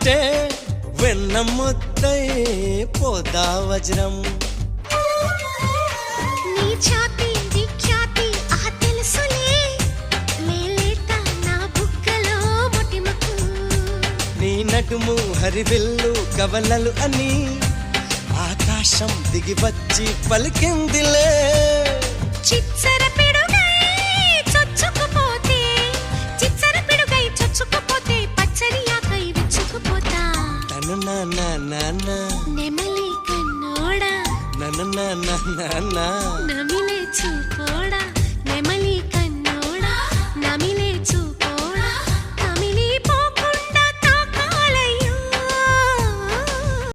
అంటే వెన్న ముద్దై పోదా వజ్రం. నీ ఛాతి విఖ్యాతి ఆహ తెలుసులే మేలేట నా బుగ్గలో మొటిమకు. నీ నడుము హరివిల్లు కవలలు అని ఆకాశం దిగి వచ్చి పలికిందిలే. చిచ్చర పిడుగై చొచ్చుకుపోతే చిచ్చర పిడుగై చొచ్చుకుపోతే పచ్చని ఆకై విచ్చుకుపోతా. తను నా నెమలి కన్నోడా నా నమిలే చూపోడా.